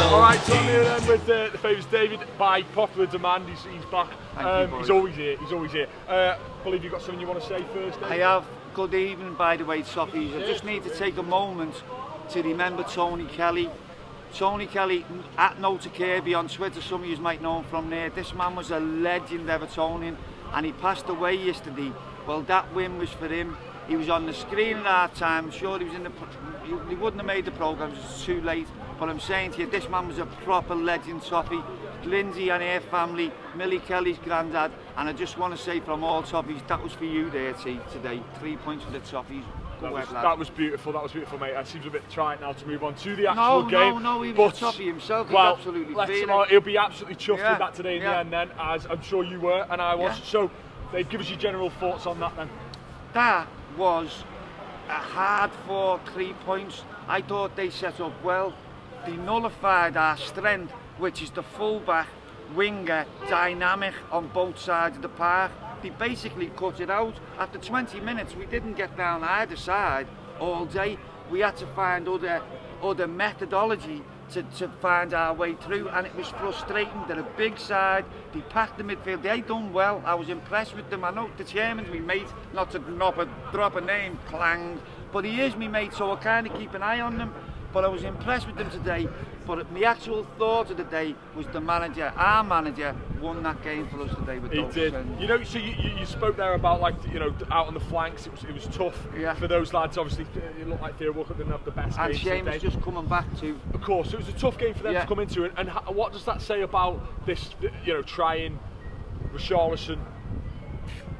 Alright, so I'm here then with the famous David. By popular demand, he's back. He's always here, believe you've got something you want to say first, David? I have. Good evening, by the way, Soffies. I just need to take a moment to remember Tony Kelly. Tony Kelly, at Nota Kirby on Twitter, some of you might know him from there. This man was a legend Evertonian, and he passed away yesterday. Well, that win was for him. He was on the screen at half time. I'm sure he was in the. He wouldn't have made the programme, it was too late. But I'm saying to you, this man was a proper legend, Sophie. Lindsay and her family, Millie Kelly's granddad, and I just want to say from all Soffies, that was for you there, T, today. 3 points for the Soffies. That was beautiful, mate. It seems a bit trite now to move on to the actual game. No, he was a Sophie himself. Well, he's absolutely he'll be absolutely chuffed with that today in the end then, as I'm sure you were and I was. So, Dave, give us your general thoughts on that then. That was a hard-fought 3 points. I thought they set up well. They nullified our strength, which is the full-back, winger, dynamic on both sides of the park. They basically cut it out. After 20 minutes, we didn't get down either side all day. We had to find other methodology to find our way through, and it was frustrating. They're a big side, they packed the midfield, they done well. I was impressed with them. I know the chairman's my mate, not to drop a name, Clang, but he is my mate, so I kind of keep an eye on them. But I was impressed with them today. But my actual thought of the day was the manager, our manager, won that game for us today with those. He did. You know, so you spoke there about, like, you know, out on the flanks, it was tough for those lads. Obviously, it looked like Theo Walker didn't have the best game. And Seamus just coming back too. Of course, it was a tough game for them to come into. And what does that say about this, you know, trying Richarlison,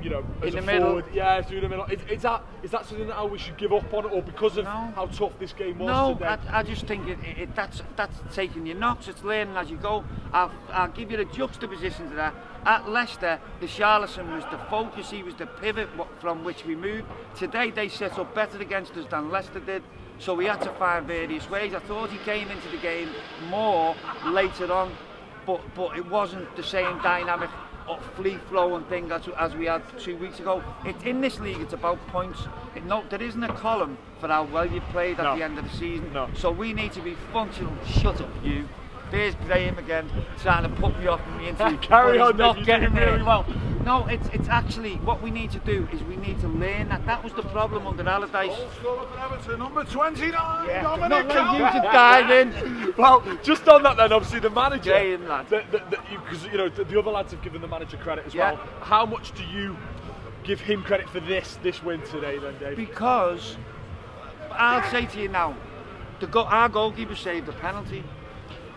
you know, as in a the middle. forward, through the middle. Is that something that we should give up on, or because of how tough this game was today? No, I just think that's taking your knocks. It's learning as you go. I'll give you a juxtaposition to that. At Leicester, the Richarlison was the focus. He was the pivot from which we moved. Today, they set up better against us than Leicester did. So we had to find various ways. I thought he came into the game more later on, but it wasn't the same dynamic free-flowing thing as we had 2 weeks ago. In this league, it's about points. There isn't a column for how well you played at the end of the season. So we need to be functional. Shut up, you. There's Graham again, trying to put me off in the interview. Carry on, not getting really well. No, it's actually what we need to do is we need to learn that was the problem under Allardyce. Everton, number 29. Not like you to dive in. Well, just on that then, obviously the manager, because you know the other lads have given the manager credit as well. How much do you give him credit for this win today then, Dave? Because I'll say to you now, our goalkeeper saved a penalty.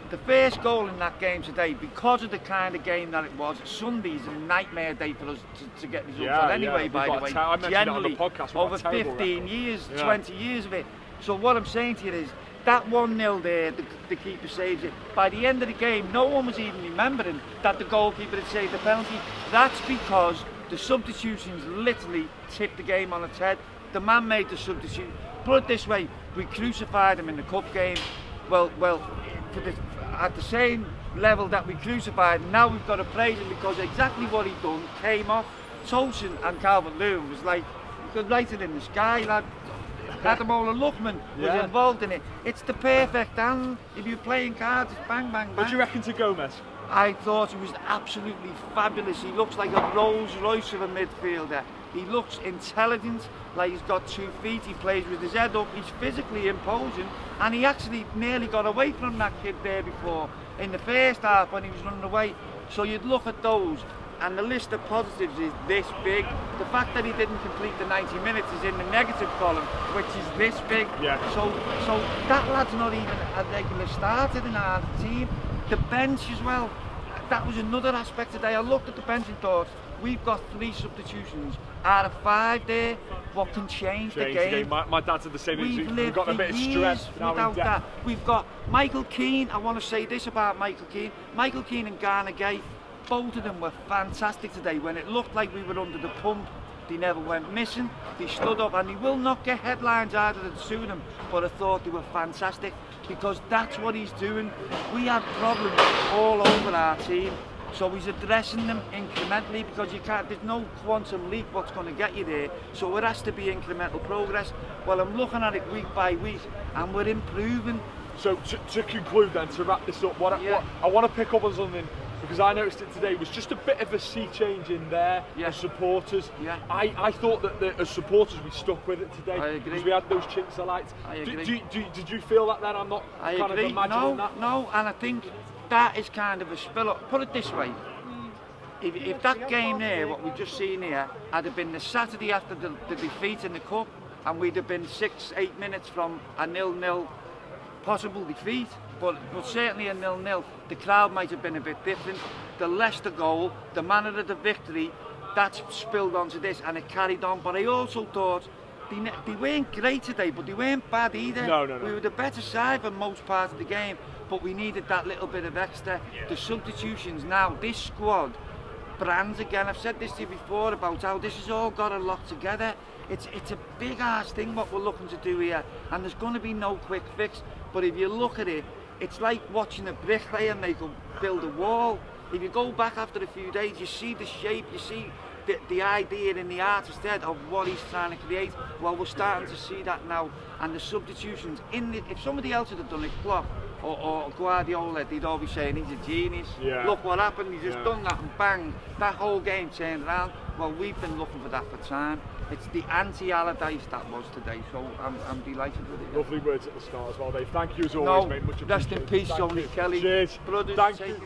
The first goal in that game today, because of the kind of game that it was, Sunday's a nightmare day for us to get results on anyway, by the way. I mentioned it on the podcast, over 15 years, 20 years of it. So what I'm saying to you is, that 1-0 there, the keeper saves it. By the end of the game, no one was even remembering that the goalkeeper had saved the penalty. That's because the substitutions literally tipped the game on its head. The man made the substitution. Put it this way, we crucified him in the cup game. Well, at the same level that we crucified, now we've got to praise him because exactly what he done came off. Tolson and Calvert-Lewin was like, you could write it in the sky, lad. Adamola Luckman was involved in it. It's the perfect hand. If you're playing cards, it's bang, bang, bang. What do you reckon to Gomez? I thought he was absolutely fabulous. He looks like a Rolls Royce of a midfielder. He looks intelligent, like he's got 2 feet, he plays with his head up, he's physically imposing, and he actually nearly got away from that kid there before, in the first half when he was running away. So you'd look at those, and the list of positives is this big. The fact that he didn't complete the 90 minutes is in the negative column, which is this big. So that lad's not even a regular starter in our team. The bench as well, that was another aspect today. I looked at the bench and thought, we've got 3 substitutions out of 5 there. What can change the game? My dad said the same thing. We've got a bit of stress without that. We've got Michael Keane. I want to say this about Michael Keane. Michael Keane and Garner Gay, both of them were fantastic today. When it looked like we were under the pump, they never went missing. They stood up, and they will not get headlines either than sue them, but I thought they were fantastic because that's what he's doing. We had problems all over our team. So he's addressing them incrementally because you can't, there's no quantum leap what's going to get you there. So it has to be incremental progress. Well, I'm looking at it week by week and we're improving. So to conclude then, to wrap this up, what I want to pick up on something, because I noticed it today, was just a bit of a sea change in there as supporters. I thought that as supporters we stuck with it today. I agree. Because we had those chinks of lights. I agree. Did you feel that then? I'm not kind of imagining that. No, and I think that is kind of a spill up. Put it this way, if that game there, what we've just seen here, had have been the Saturday after the defeat in the Cup, and we'd have been 6-8 minutes from a 0-0 possible defeat, but certainly a 0-0, the crowd might have been a bit different. The Leicester goal, the manner of the victory, that's spilled onto this and it carried on. But I also thought they weren't great today, but they weren't bad either. No. We were the better side for most part of the game, but we needed that little bit of extra. The substitutions now, this squad brands again. I've said this to you before about how this has all got to lock together. It's a big ass thing what we're looking to do here, and there's going to be no quick fix. But if you look at it, it's like watching a bricklayer build a wall. If you go back after a few days, you see the shape, you see the idea in the artist head of what he's trying to create. Well, we're starting to see that now, and the substitutions if somebody else had done it, Klopp or Guardiola, they'd all be saying he's a genius. Look what happened, he's just done that and bang, that whole game turned around. Well, we've been looking for that for time. It's the anti-Allardyce that was today, so I'm delighted with it. Lovely words at the start as well, Dave. Thank you as always, mate. Much appreciated. Rest in peace, Tony Kelly. Cheers. Brothers, Thank you.